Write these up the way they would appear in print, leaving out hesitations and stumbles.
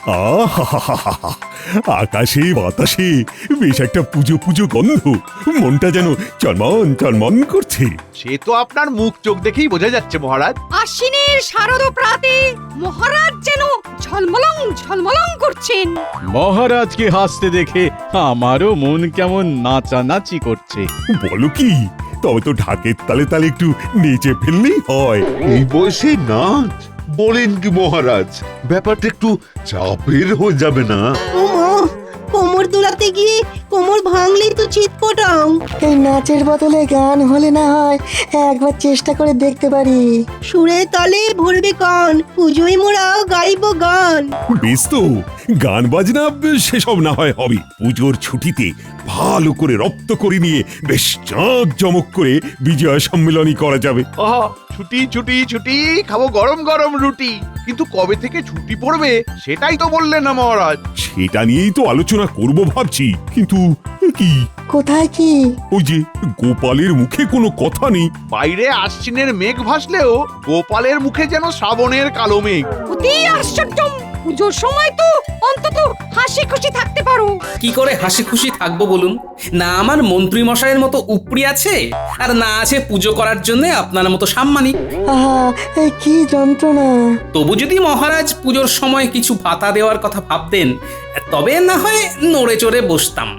আহা! আকাশে বাতাসে বেশ একটা পুজো পুজো গন্ধ, মনটা যেন চনমন চনমন করছে। সে তো আপনার মুখ চোখ দেখেই বোঝা যাচ্ছে মহারাজ। আশ্বিনের শারদ প্রাতে মহারাজ যেন ঝলমলং ঝলমলং করছেন। মহারাজকে হাসতে দেখে আমারও মন কেমন নাচানাচি করছে। বলো কি, তবে তো ঢাকের তালে তালে একটু নেচে ফেললেই হয়। এই বয়সে নাচ বলেন কি মহারাজ? ব্যাপারটা একটু চাপের হয়ে যাবে না? কোমর দুলাতে গিয়ে কোমর ভাঙলেই তো চিৎপটাং। এই নাচের বদলে গান হলে না হয় একবার চেষ্টা করে দেখতে পারি। সুরে তালে ভরবে কান, পুজোয় মোরাও গাইব গান। বেশ তো, গান বাজনা সেসব না হয় হবে। পুজোর ছুটিতে ভালো করে রপ্ত করে নিয়ে বেশ জাঁক জমক করে বিজয়া সম্মেলনী করা যাবে। আহা, ছুটি ছুটি ছুটি, খাবো গরম গরম রুটি। কিন্তু কবে থেকে ছুটি পড়বে সেটাই তো বললেন না মহারাজ। সেটা নিয়েই তো আলোচনা করব ভাবছি, কিন্তু কি কোথায় কি? ওই যে গোপালের মুখে কোনো কথা নেই। বাইরে আশ্বিনের মেঘ ভাসলেও গোপালের মুখে যেন শ্রাবণের কালো মেঘ। অতি আশ্চর্য! পুজোর সময় তো অন্তত হাসি খুশি থাকতে পারো। কি করে হাসি খুশি থাকবো বলুন? না আমার মন্ত্রী মশাইয়ের মতো উপরি আছে, আর না আছে পুজো করার জন্য আপনার মতো সাম্মানিক। আহা, এই কি যন্ত্রণা! তবু যদি মহারাজ পুজোর সময় কিছু ভাতা দেওয়ার কথা ভাবতেন, তবে না হয় নড়ে চড়ে বসতাম।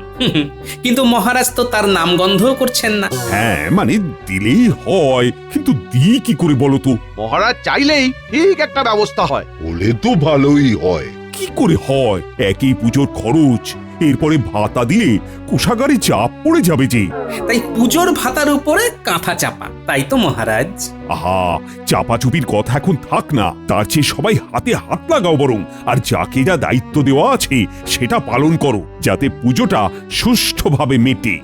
কিন্তু মহারাজ তো তার নামগন্ধও করছেন না। হ্যাঁ, মানে দিলেই হয়, কিন্তু দিই কি করে বলো তো? মহারাজ চাইলেই ঠিক একটা ব্যবস্থা হয়। বলে তো ভালোই হয়। কি করে হয়? একই পুজোর খরচ, এরপরে ভাতা দিলে কোষাগারে চাপ পড়ে যাবে যে। তাই পুজোর ভাতার উপরে কাঁথা চাপা, তাই তো মহারাজ। আহা, চাপাচুপির কথা এখন থাক না, তার চেয়ে সবাই হাতে হাত লাগাও বরং, আর যাকে যা দায়িত্ব দেওয়া আছে সেটা পালন করো, যাতে পুজোটা সুষ্ঠুভাবে মেটে।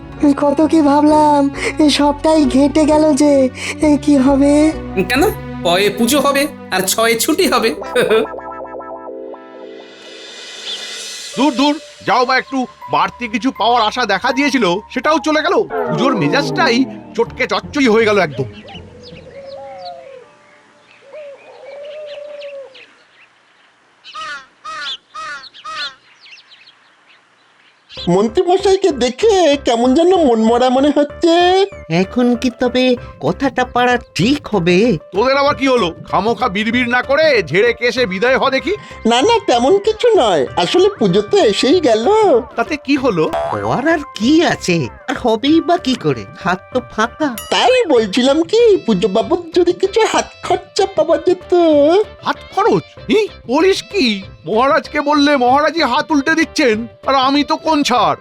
কত কি ভাবলাম, এই সবটাই ঘেটে গেল যে। কি হবে? কেন? পয়ে পুজো হবে আর ছয়ে ছুটি হবে। দূর দূর যাও, বা একটু বাড়তি কিছু পাওয়ার আশা দেখা দিয়েছিল সেটাও চলে গেল। পুজোর মেজাজটাই চটকে চচ্চই হয়ে গেল একদম। মন্ত্রীমশাইকে দেখে কেমন যেন মনমরা মনে হচ্ছে। এখন কি তবে কথাটা পারা ঠিক হবে? তোদের আবার কি হলো? খামোখা বিড়বিড় না করে ঝেড়ে কেসে বিদায় হ দেখি। না না, তেমন কিছু নয়, আসলে পুজো তো এসেই গেল। তাতে কি হলো? হওয়ার আর কি আছে? আর হবেই বা কি করে? হাত তো ফাঁকা। তাই বলছিলাম কি, পুজো বাবদ যদি কিছু হাত খরচা পাওয়া যেত। হাত খরচ? বলিস কি? মহারাজকে বললে মহারাজই হাত উল্টে দিচ্ছেন, আর আমি তো কোন ছাড়।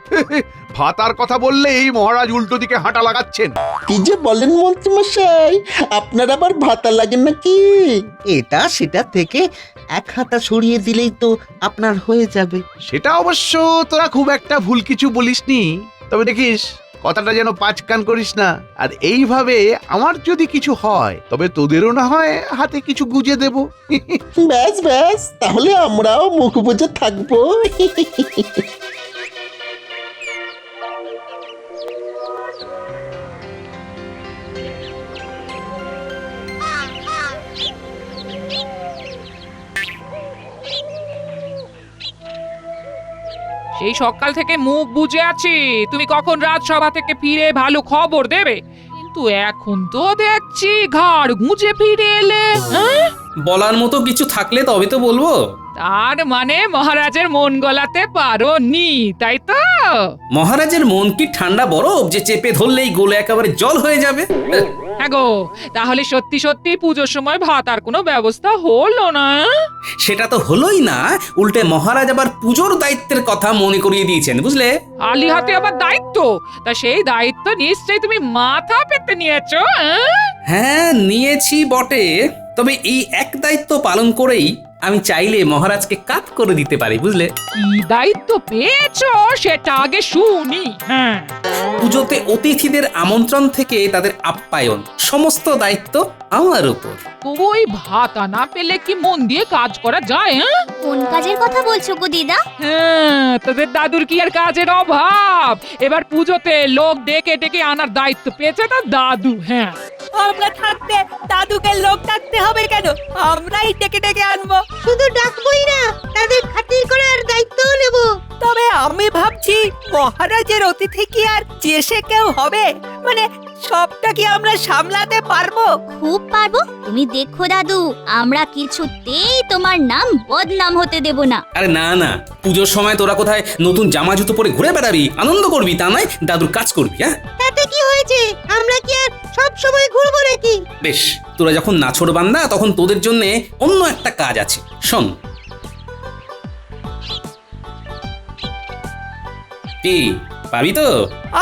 ভাতার কথা বললেই মহারাজ উল্টো দিকে হাঁটা লাগাচ্ছেন। কি যে বলেন মন্ত্রীমশাই, আপনার আবার ভাতা লাগে নাকি? এটা সেটা থেকে এক হাতা সরিয়ে দিলেই তো আপনার হয়ে যাবে। সেটা অবশ্য তোরা খুব একটা ভুল কিছু বলিসনি, তবে দেখিস কথাটা যেন পাঁচ কান করিস না। আর এইভাবে আমার যদি কিছু হয় তবে তোদেরও না হয় হাতে কিছু গুজে দেব। ব্যাস ব্যাস, তাহলে আমরাও মুখ বুজে থাকবো। সেই সকাল থেকে মুখ বুজে আছি, তুমি কখন রাজসভা থেকে ফিরে ভালো খবর দেবে। কিন্তু এখন তো দেখছি ঘাড় গুঁজে ফিরে এলে। বলার মতো কিছু থাকলে তবে তো বলবো। তার মানে মহারাজের মন গলাতে পারোনি, তাই তো? মহারাজের মন কি ঠান্ডা বরফ যে চেপে ধরলেই গলে একেবারে জল হয়ে যাবে? হ্যাঁ গো, তাহলে সত্যি সত্যি পুজোর সময় ভাতার কোনো ব্যবস্থা হলো না? সেটা তো হলোই না, উল্টে মহারাজ আবার পুজোর দায়িত্বের কথা মনে করিয়ে দিয়েছেন, বুঝলে? আলি হাতে আবার দায়িত্ব? তা সেই দায়িত্ব নিশ্চয়ই তুমি মাথা পেতে নিয়েছো। হ্যাঁ, নিয়েছি বটে, তবে এই এক দায়িত্ব পালন করেই আমি চাইলে মহারাজকে কাত করে দিতে পারি, বুঝলে? কি দায়িত্ব পেয়েছো সেটা আগে শুনি। হ্যাঁ, পুজোতে অতিথিদের আমন্ত্রণ থেকে তাদের আপ্যায়ন, সমস্ত দায়িত্ব আমার উপর। ওই ভাতা না পেলে কি মন দিয়ে কাজ করা যায়? কোন কাজের কথা বলছো গো দিদা? হ্যাঁ, তোদের দাদুর কি আর কাজের অভাব? এবার পুজোতে লোক ডেকে ডেকে আনার দায়িত্ব পেয়েছে তার দাদু। হ্যাঁ, আমরা থাকতে দাদুকে লোক ডাকতে হবে কেন? আমরাই ডেকে ডেকে আনবো। শুধু ডাকবই না, তাদের খাতির করার দায়িত্বও নেব। তবে আমি ভাবছি মহারাজের অতিথি কি আর চেষে কেউ হবে? মানে সবটা কি আমরা সামলাতে পারবো? খুব পারবো। তুমি দেখো দাদু, আমরা কিছুতেই তোমার নাম বদনাম হতে দেব না। আরে না না, পুজোর সময় তোরা কোথায় নতুন জামা জুতো পরে ঘুরে বেড়াবি, আনন্দ করবি, তা নয় দাদুর কাজ করবি। হ্যাঁ তাতে কি হয়েছে? আমরা কি আর সব সময় ঘুরবো নাকি? বেশ, তোরা যখন নাছোড় বান্দা তখন তোদের জন্য অন্য একটা কাজ আছে, শোন। কি পাবি তো?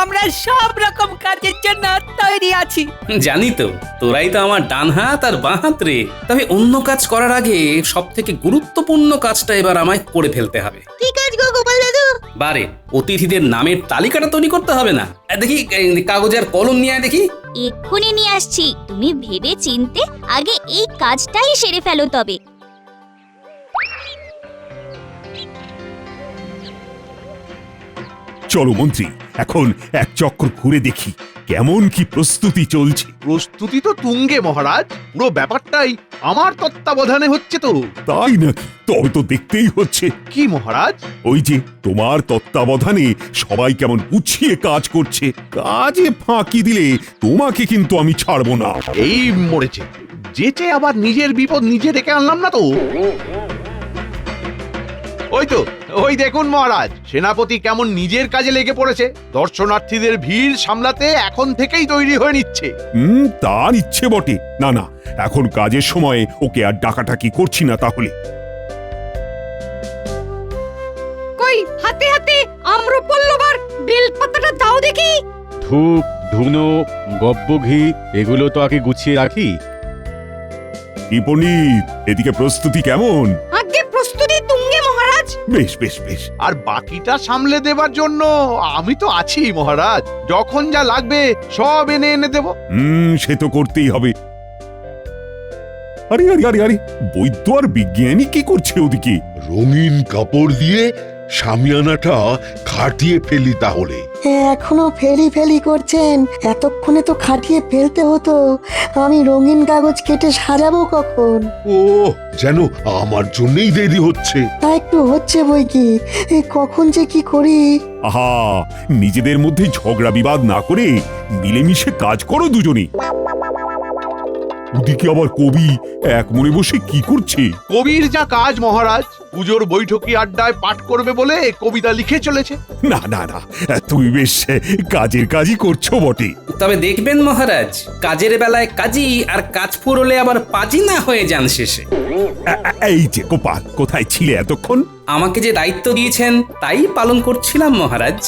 আমরা সব রকম কাজের জন্য তৈরি আছি। জানি তো, তোরাই তো আমার ডান হাত আর বাঁ হাত রে। তবে অন্য কাজ করার আগে সব থেকে গুরুত্বপূর্ণ কাজটা এবার আমায় করে ফেলতে হবে। কি কাজ গো গোপাল দাদু? বারে, অতিথিদের নামের তালিকাটা তৈরি করতে হবে না? দেখি কাগজ আর কলম নিয়ে আয় দেখি। এক্ষুনি নিয়ে আসছি। তুমি ভেবে চিনতে আগে এই কাজটাই সেরে ফেলো তবে। চলো মন্ত্রী, এখন এক চক্কর ঘুরে দেখি কেমন কি প্রস্তুতি চলছে। প্রস্তুতি তো তুঙ্গে মহারাজ, পুরো ব্যাপারটাই আমার তত্ত্বাবধানে হচ্ছে তো। তাই নাকি? তবে তো দেখতেই হচ্ছে। কি মহারাজ? ওই যে তোমার তত্ত্বাবধানে সবাই কেমন গুছিয়ে কাজ করছে। কাজে ফাঁকি দিলে তোমাকে কিন্তু আমি ছাড়বো না। এই মরেছে, যেচে আবার নিজের বিপদ নিজে ডেকে আনলাম না তো। ওই তো, ওই দেখুন মহারাজ, সেনাপতি কেমন নিজের কাজে লেগে পড়েছে। দর্শনার্থীদের ভিড় সামলাতে এখন থেকেই তৈরি হয়ে নিচ্ছে। তার ইচ্ছে বটে। না না, এখন কাজের সময় ওকে আর ডাকাটাকি করছি না তাহলে। কই হাতে হাতে আম্রপল্লবার বেলপাতাটা দাও দেখি। ধূপ, ধুনো, গব্য ঘি এগুলো তো আগে গুছিয়ে রাখি। কি পণ্ডিত, এদিকে প্রস্তুতি কেমন? আগে প্রস্তুতি তুঙ্গে মহারাজ। বেশ বেশ বেশ। আর বাকিটা সামলে দেবার জন্য আমি তো আছি মহারাজ। যখন যা লাগবে সব এনে এনে দেব। সে তো করতেই হবে। আরে আরে আরে আরে, বৈদ্য আর বিজ্ঞানী কি করছে ওদিকে? রঙিন কাপড় দিয়ে সামিয়ানাটা খাটিয়ে ফেলি তাহলে। এখনো ফেলি ফেলি করছেন? এতক্ষণে তো খাটিয়ে ফেলতে হতো। আমি রঙিন কাগজ কেটে সাজাবো কখন? ও যেন আমার জন্যই দেরি হচ্ছে। তা একটু হচ্ছে বই কি, কখন যে কি করি। আহা, নিজেদের মধ্যে ঝগড়া বিবাদ না করে মিলেমিশে কাজ করো দুজনে। ওদিকে আবার কবি এক মনে বসে কি করছে? কবির যা কাজ মহারাজ, পুজোর বৈঠকি আড্ডায় পাঠ করবে বলে কবিতা লিখে চলেছে। না না না, তুমি বেশ কাজের কাজই করছো বটে। তবে দেখবেন মহারাজ, কাজের বেলায় কাজী আর কাজ ফুরলে আবার পাজি না হয়ে যান শেষে। এই যে গোপাল, কোথায় ছিলে এতক্ষণ? আমাকে যে দায়িত্ব দিয়েছেন তাই পালন করছিলাম মহারাজ।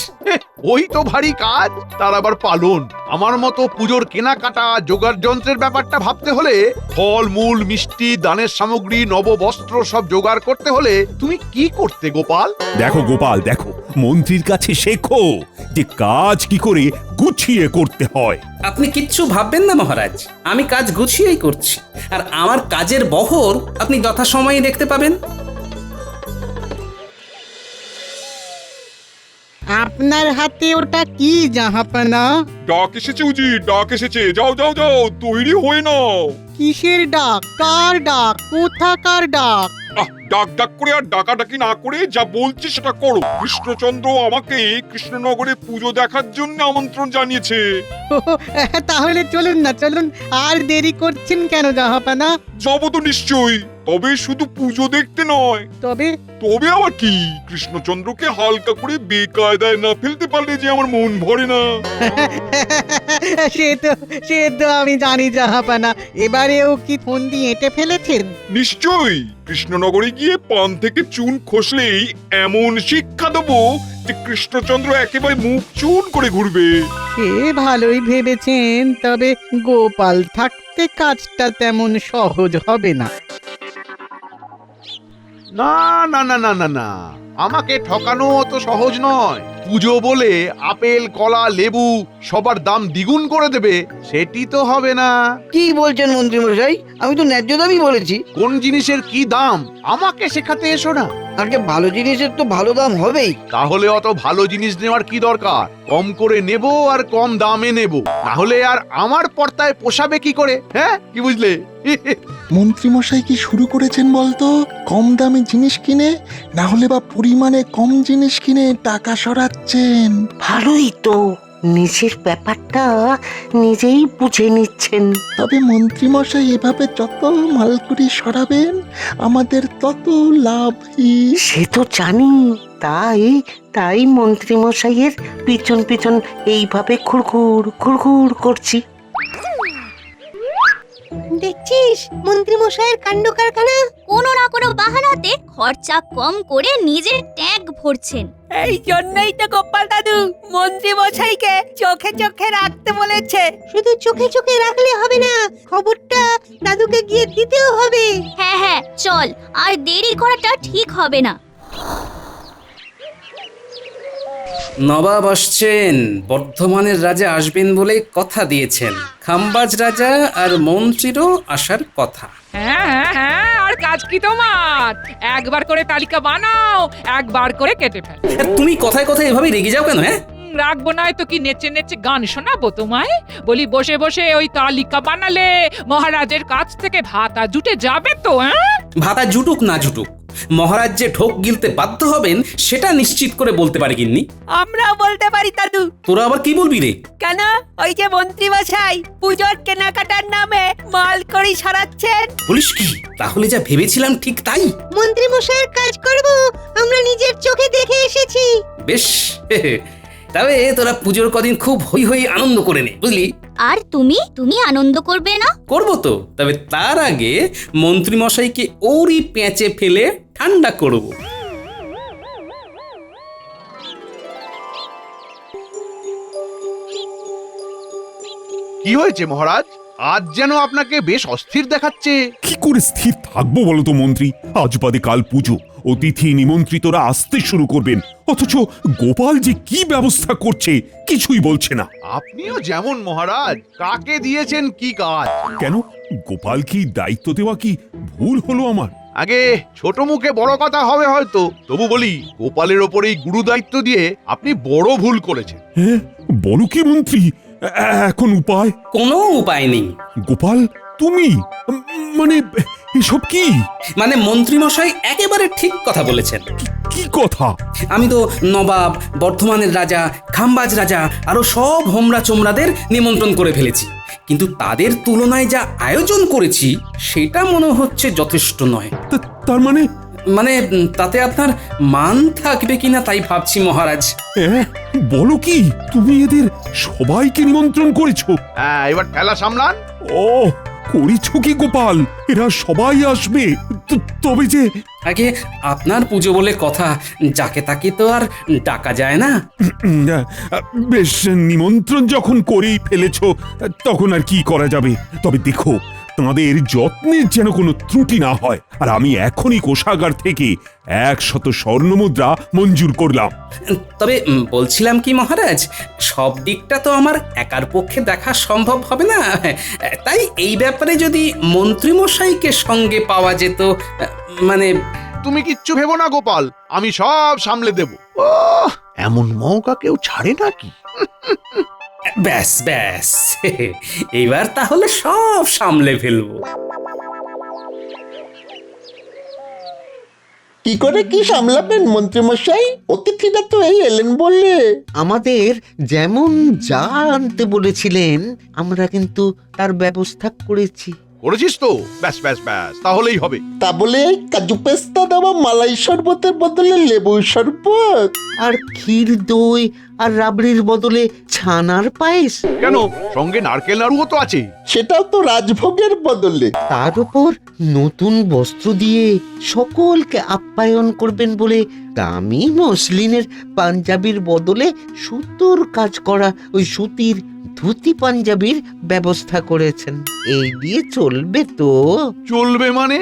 ওই তো ভারী কাজ, তার আবার পালন। আমার মতো পুজোর কেনাকাটা জোগাড় যন্ত্রের ব্যাপারটা ভাবতে হলে, ফল মূল মিষ্টি দানের সামগ্রী নববস্ত্র সব জোগাড় করতে হলে তুমি কি করতে গোপাল? দেখো গোপাল, দেখো, মন্ত্রীর কাছে শেখো যে কাজ কি করে গুছিয়ে করতে হয়। আপনি কিচ্ছু ভাববেন না মহারাজ, আমি কাজ গুছিয়েই করছি। আর আমার কাজের বহর আপনি যথাসময়ে দেখতে পাবেন। আপনার হাতে ওটা কি জাহাপানা? ডাক এসেছে উজি, ডাক এসেছে। যাও যাও যাও, তৈরি হয়ে নাও। কিসের ডাক? কার ডাক? কোথাকার ডাক? ডাক ডাক করে আর ডাকাডাকি না করে যা বলছি সেটা করো। কৃষ্ণচন্দ্র আমাকে কৃষ্ণনগরে পুজো দেখার জন্য আমন্ত্রণ জানিয়েছে। তাহলে চলুন না, চলুন। আর দেরি করছেন কেন জাহাপানা? যাবো তো নিশ্চয়ই, তবে শুধু পুজো দেখতে নয়। তবে তবে আবার কি, কৃষ্ণচন্দ্রকে হালকা করে বেকায়দায় না ফেলতে পারলে যে আমার মন ভরে না। সে তো আমি জানি জাহাপানা। এবারেও কি ফোন দিয়ে এঁটে ফেলেছেন? নিশ্চয়ই, কৃষ্ণনগরে গিয়ে পান থেকে চুন খসলেই এমন শিক্ষা দেবো যে কৃষ্ণচন্দ্র একেবারে মুখ চুন করে ঘুরবে। সে ভালোই ভেবেছেন, তবে গোপাল থাকতে কাজটা তেমন সহজ হবে না। না না না না না না, আমাকে ঠকানো অত সহজ নয়। পুজো বলে আপেল কলা লেবু সবার দাম দ্বিগুণ করে দেবে সেটি তো হবে না। কি বলছেন মন্ত্রী মশাই? আমি তো ন্যায্য দামই বলেছি। কোন জিনিসের কি দাম আমাকে শেখাতে এসো না। আগে ভালো জিনিসের তো ভালো দাম হবেই। তাহলে অত ভালো জিনিস নেওয়ার কি দরকার? কম করে নেব আর কম দামে নেব, তাহলে আর আমার পর্দায় পোষাবে কি করে? হ্যাঁ, কি বুঝলে? মন্ত্রীমশাই কি শুরু করেছেন বলতো? কম দামে জিনিস কিনে, না হলে বা পরিমাণে কম জিনিস কিনে টাকা সরাচ্ছেন। ভালোই তো, নিজের ব্যাপারটা নিজেই বুঝে নিচ্ছেন। তবে মন্ত্রীমশাই এভাবে যত মালকুড়ি সরাবেন আমাদের তত লাভই। সে তো জানি, তাই তাই মন্ত্রী মশাইয়ের পিছন পিছন এইভাবে ঘুরঘুর করছি। দেখছিস মন্ত্রী মশাইয়ের কাণ্ড কারখানা? কোনো না কোনো বাহানাতে খরচা কম করে নিজের ট্যাঙ্ক ভরছেন। এই জন্যই তো গোপাল দাদু মন্ত্রী মশাইকে চোখে চোখে রাখতে বলেছে। শুধু চোখে চোখে রাখলে হবে না, খবরটা দাদুকে গিয়ে দিতেও হবে। হ্যাঁ হ্যাঁ, চল, আর দেরি করাটা ঠিক হবে না। নবাব আসছেন, বর্ধমানের রাজা আসবেন বলে কথা দিয়েছেন। খাম্বাজ রাজা আর মন্ত্রীরও আসার কথা। হ্যাঁ হ্যাঁ হ্যাঁ, আর কাজ কি তোমার? একবার করে তালিকা বানাও, একবার করে কেটে ফেল। তুমি কথায় কথায় এভাবে রেগে যাও কেন? হ্যাঁ, রাখবো নয় তো কি, নেচে নেচে গান শোনাবো তোমায়? বলি বসে বসে ওই তালিকা বানালে মহারাজের কাছ থেকে ভাতা জুটে যাবে তো? হ্যাঁ, ভাতা জুটুক না জুটুক, মহারাজ যে ঢোক গিলতে বাধ্য হবেন সেটা নিশ্চিত করে বলতে পারি গিন্নি। আমরাও বলতে পারি দাদু। তোরা আবার কি বলবি রে? কেন, ওই যে মন্ত্রী মশাই পুজোর কেনাকাটার নামে মাল করি সরাচ্ছেন। বলিস কি? তাহলে যা ভেবেছিলাম ঠিক তাই। মন্ত্রী মশাইয়ের কাজ করব আমরা নিজের চোখে দেখে এসেছি। বেশ, তবে তোরা পুজোর কদিন খুব হই হই আনন্দ করে নে, বুঝলি? আর তুমি আনন্দ করবে না? করবো তো, তবে তার আগে মন্ত্রী মশাইকে ওরই পেঁচে ফেলে ঠান্ডা করব। কি হয়েছে মহারাজ? আজ যেন আপনাকে বেশ অস্থির দেখাচ্ছে। কি করে স্থির থাকবো বলো তো মন্ত্রী? আজ বাদে কাল পুজো, অতিথি নিমন্ত্রিতরা আসতে শুরু করবেন, অথচ গোপাল যে কি ব্যবস্থা করছে কিছুই বলছে না। আপনিও যেমন মহারাজ, কাকে দিয়েছেন কি কাজ? কেন, গোপাল কি দায়িত্ব দেওয়া কি ভুল হলো আমার? আগে ছোট মুখে বড় কথা হবে হয়তো, তবু বলি গোপালের ওপরেই গুরু দায়িত্ব দিয়ে আপনি বড় ভুল করেছেন। হ্যাঁ, বলো কি মন্ত্রী, এখন উপায়? কোনো উপায় নেই। গোপাল তুমি মানে এসব কি? মানে মন্ত্রী মশাই একেবারে ঠিক কথা বলেছেন। কি কথা? আমি তো নবাব, বর্ধমানের রাজা, খাম্বাজ রাজা আরো সব হোমরা চোমরাদের নিমন্ত্রণ করে ফেলেছি, কিন্তু তাদের তুলনায় যা আয়োজন করেছি সেটা মনে হচ্ছে যথেষ্ট নয়। তার মানে? মানে তাতে আপনার মান থাকবে কিনা তাই ভাবছি মহারাজ। বলো কি, তুমি এদের সবাইকে নিমন্ত্রণ করেছো? হ্যাঁ, এবার ঠেলা সামলান। ও, করেছো কি গোপাল? এরা সবাই আসবে? তবে যে আগে আপনার পুজো বলে কথা, যাকে তাকে তো আর ডাকা যায় না। বেশ, নিমন্ত্রণ যখন করেই ফেলেছো তখন আর কি করা যাবে। তবে দেখো তাদের যত্নের যেন কোনো ত্রুটি না হয়। আর আমি এখনই কোষাগার থেকে 100 স্বর্ণমুদ্রা মঞ্জুর করলাম। তবে বলছিলাম কি মহারাজ, সব দিকটা তো আমার একার পক্ষে দেখা সম্ভব হবে না, তাই এই ব্যাপারে যদি মন্ত্রীমশাইকে সঙ্গে পাওয়া যেত। মানে তুমি কিচ্ছু ভেবো না গোপাল, আমি সব সামলে দেব। এমন মৌকা কেউ ছাড়ে নাকি? ব্যাস ব্যাস, এইবার তাহলে সব সামলে ফেলবো। কি করে কি সামলাবেন মন্ত্রীমশাই? অতিথিরা তো এই এলেন বললে। আমাদের যেমন যা আনতে বলেছিলেন আমরা কিন্তু তার ব্যবস্থা করেছি। করেছিস তো? ব্যাস ব্যাস ব্যাস, তাহলেই হবে। তা বলে কাজু পেস্তা দেওয়া মালাই শরবতের বদলে লেবু শরবত, আর ক্ষীর দই আর রাবড়ির বদলে ছানার পায়েস। কেন, সঙ্গে নারকেল নাড়ুও তো আছে। সেটাও তো রাজভোগের বদলে। তার উপর নতুন বস্ত্র দিয়ে সকলকে আপ্যায়ন করবেন বলে দামি মসলিনের পাঞ্জাবির বদলে সুতোর কাজ করা ওই সুতির ধুতি পাঞ্জাবির ব্যবস্থা করেছেন। এই দিয়ে চলবে তো? চলবে মানে?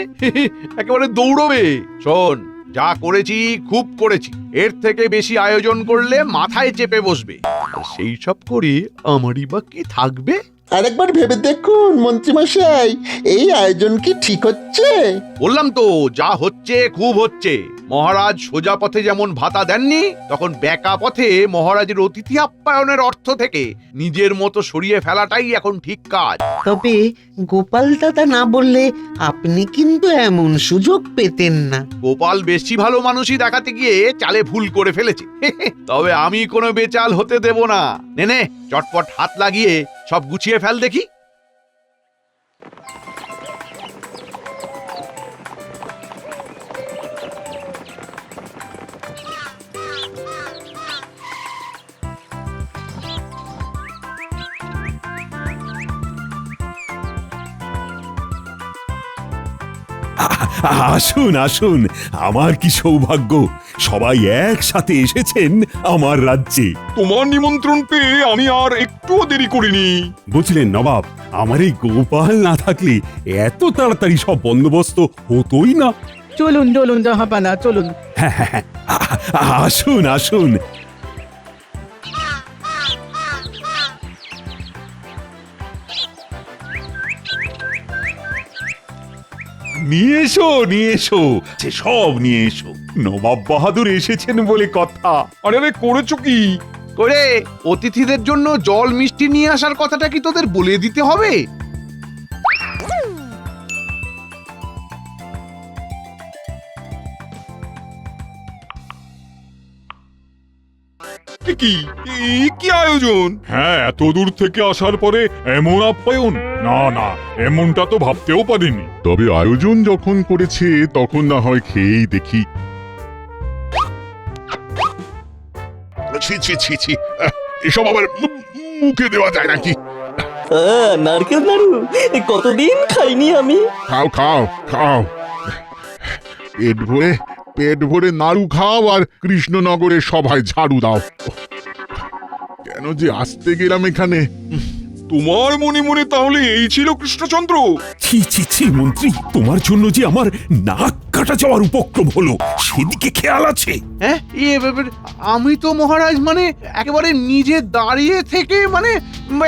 একেবারে দৌড়বে। শোন, যা করেছি খুব করেছি, এর থেকে বেশি আয়োজন করলে মাথায় চেপে বসবে। আর সেই সব করে আমারই বা কি থাকবে? আরেকবার ভেবে দেখুন মন্ত্রীমশাই, এই আয়োজন কি ঠিক হচ্ছে? বললাম তো, যা হচ্ছে খুব হচ্ছে। মহারাজ সোজা পথে যেমন ভাতা দেননি, তখন বেঁকা পথে মহারাজের অতিথি আপ্যায়নের অর্থ থেকে নিজের মতো সরিয়ে ফেলাটাই এখন ঠিক কাজ। তবে গোপাল দাদা না বললে আপনি কিন্তু এমন সুযোগ পেতেন না। গোপাল বেশি ভালো মানুষই দেখাতে গিয়ে চালে ভুল করে ফেলেছে। তবে আমি কোনো বেচাল হতে দেব না। নে চটপট হাত লাগিয়ে সব গুছিয়ে ফেল দেখি। আসুন আসুন, আমার কি সৌভাগ্য, সবাই একসাথে এসেছেন আমার রাজ্যে। তোমার নিমন্ত্রণ পেয়ে আমি আর একটুও দেরি করিনি। বুঝলেন নবাব, আমার এই গোপাল না থাকলে এত তাড়াতাড়ি সব বন্দোবস্ত হতোই না। চলুন চলুন জাহাপানা চলুন। হ্যাঁ, আসুন আসুন। নিয়ে এসো, সে সব নিয়ে এসো। নবাব বাহাদুর এসেছেন বলে কথা। আরে আরে, করেছো কি? করে অতিথিদের জন্য জল মিষ্টি নিয়ে আসার কথাটা কি তোদের বলে দিতে হবে? কি কি আয়োজন? হ্যাঁ, এত দূর থেকে আসার পরে এমন আপ্যায়ন, না না, এমনটা তো ভাবতেও পারিনি। তবে আয়োজন যখন করেছে তখন না হয় খেয়েই দেখি। ছি ছি ছি ছি, এসব আবার মুখে দেওয়া যায় নাকি? নারকেল নাড়ু কতদিন খাইনি আমি। খাও খাও খাও, পেট ভরে নাড়ু খাও আর কৃষ্ণনগরের সভায় ঝাড়ু দাও। কেন যে আসতে গেলাম এখানে। তোমার মনে মনে তাহলে এই ছিল কৃষ্ণচন্দ্র? ছি ছি ছি মন্ত্রী, তোমার জন্য যে আমার নাক কাটা যাওয়ার উপক্রম হলো, সেদিকে খেয়াল আছে? হ্যাঁ, আমি তো মহারাজ মানে একেবারে নিজে দাঁড়িয়ে থেকে মানে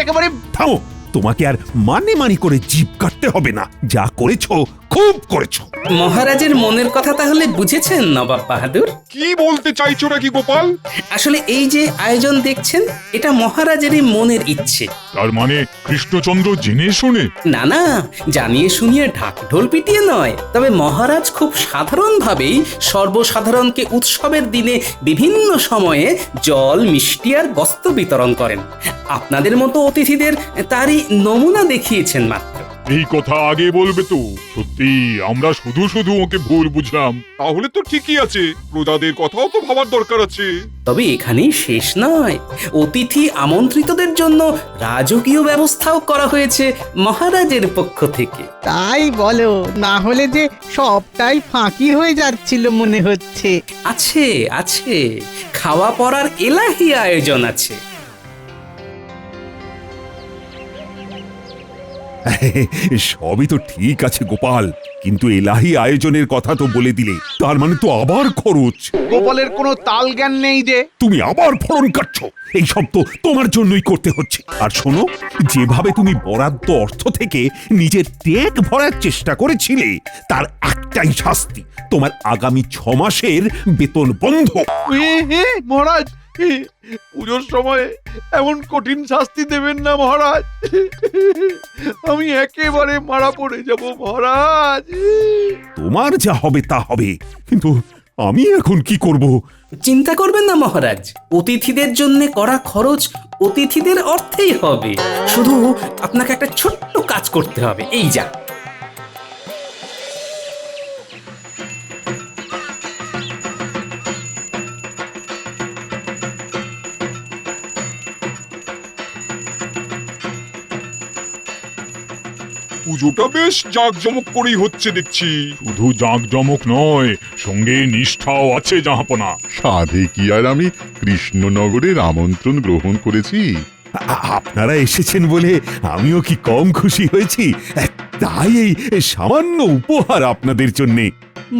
একেবারে। থামো, তোমাকে আর মানে করে জিভ কাটতে হবে না। যা করেছো খুব করেছো। মহারাজের মনের কথা তাহলে বুঝেছেন নবাব বাহাদুর? কি বলতে চাইছো নাকি গোপাল? আসলে এই যে আয়োজন দেখছেন, এটা মহারাজেরই মনের ইচ্ছে। তার মানে কৃষ্ণচন্দ্র জেনে শুনে? না না, জানিয়ে শুনিয়ে ঢাক ঢোল পিটিয়ে নয়। তবে মহারাজ খুব সাধারণভাবেই সর্বসাধারণকে উৎসবের দিনে বিভিন্ন সময়ে জল মিষ্টি আর বস্ত্র বিতরণ করেন। আপনাদের মতো অতিথিদের তারই নমুনা দেখিয়েছেন মাত্র। এই কথা আগে বলবে তো। সত্যি আমরা শুধু শুধু ওকে ভুল বুঝলাম। তাহলে তো ঠিকই আছে, প্রজাদের কথাও তো ভাবার দরকার আছে। তবে এখানেই শেষ নয়, অতিথি আমন্ত্রিতদের জন্য রাজকীয় ব্যবস্থাও করা হয়েছে মহারাজের পক্ষ থেকে। তাই বলো, না হলে যে সবটাই ফাঁকি হয়ে যাচ্ছিল মনে হচ্ছে। আছে আছে, খাওয়া পড়ার এলাহি আয়োজন আছে। সবই তো ঠিক আছে গোপাল, কিন্তু এলাহি আয়োজনের কথা তো বলে দিলে, তার মানে তো আবার খরচ। গোপালের কোনো তাল জ্ঞান নেই যে। তুমি আবার ফড়ন কাটছো, এই সব তো তোমার জন্যই করতে হচ্ছে। আর শোনো, যেভাবে তুমি বরাদ্দ অর্থ থেকে নিজের পেট ভরার চেষ্টা করেছিলে, তার একটাই শাস্তি, তোমার আগামী 6 মাসের বেতন বন্ধ। মহারাজ, পুজোর সময় এমন কঠিন শাস্তি দেবেন না মহারাজ। আমি একেবারে মারা পড়ে যাব মহারাজ। তোমার যা হবে তা হবে, কিন্তু আমি এখন কি করব? চিন্তা করবেন না মহারাজ, অতিথিদের জন্য করা খরচ অতিথিদের অর্থেই হবে। শুধু আপনাকে একটা ছোট্ট কাজ করতে হবে, এই যা। পুজোটা বেশ জাঁকজমক করেই হচ্ছে দেখছি। শুধু জাঁকজমক নয়, সঙ্গে নিষ্ঠাও আছে জাহাপনা। সাধে কি আর আমি কৃষ্ণনগরের আমন্ত্রণ গ্রহণ করেছি? আপনারা এসেছেন বলে আমিও কি কম খুশি হয়েছি? তাই এই সামান্য উপহার আপনাদের জন্যে।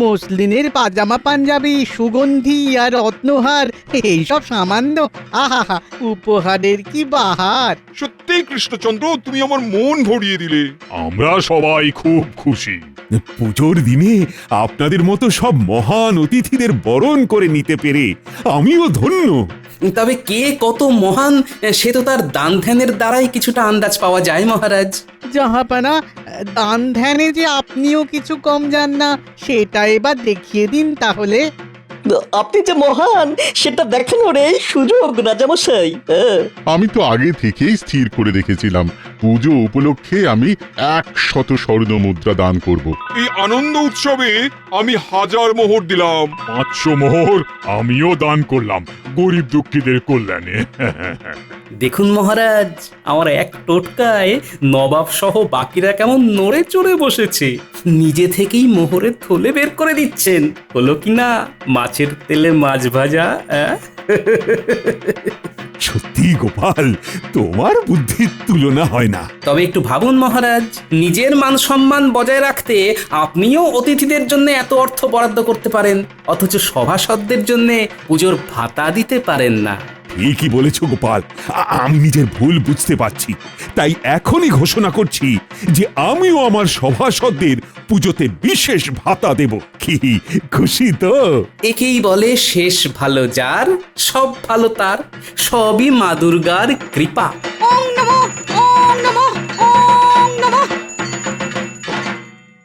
মসলিনের পাজামা পাঞ্জাবি সুগন্ধি আর রত্নহার এইসব সামান্য আহা উপহারের কি বাহার। সত্যি কৃষ্ণচন্দ্র, তুমি আমার মন ভরিয়ে দিলে। আমরা সবাই খুব খুশি। পুজোর দিনে আপনাদের মতো সব মহান অতিথিদের বরণ করে নিতে পেরে আমিও ধন্য। তবে কে কত মহান সে তো তার দান ধ্যানের দ্বারাই কিছুটা আন্দাজ পাওয়া যায় মহারাজ। জাহাপানা, দান ধ্যানে যে আপনিও কিছু কম যান না সেটা এবার দেখিয়ে দিন তাহলে। আপনি যে মহান সেটা দেখানোর এই সুযোগ রাজামশাই। আমি তো আগে থেকেই স্থির করে রেখেছিলাম পুজো উপলক্ষে আমি 100 স্বর্ণ মুদ্রা দান করব। এই আনন্দ উৎসবে আমি 1000 মোহর দিলাম। 500 মোহর আমিও দান করলাম গরিব দুঃখীদের কল্যাণে। দেখুন মহারাজ, আমার এক টোটকায় নবাব সহ বাকিরা কেমন নড়ে চড়ে বসেছে। নিজে থেকেই মোহরের থলে বের করে দিচ্ছেন। হলো কি না মাছের তেলে মাছ ভাজা? সত্যি গোপাল, তোমার বুদ্ধির তুলনা হয় না। তবে একটু ভাবুন মহারাজ, নিজের মান সম্মান বজায় রাখতে আপনিও অতিথিদের জন্য এত অর্থ বরাদ্দ করতে পারেন, অথচ সভাসদদের জন্য পুজোর ভাতা দিতে পারেন না। ঠিকই বলেছ গোপাল, আমি নিজের ভুল বুঝতে পারছি। তাই এখনই ঘোষণা করছি যে আমিও আমার সভাসদদের পুজোতে বিশেষ ভাতা দেব। কি খুশি তো? একেই বলে শেষ ভালো যার, সব ভালো তার, সবই মা দুর্গার কৃপা।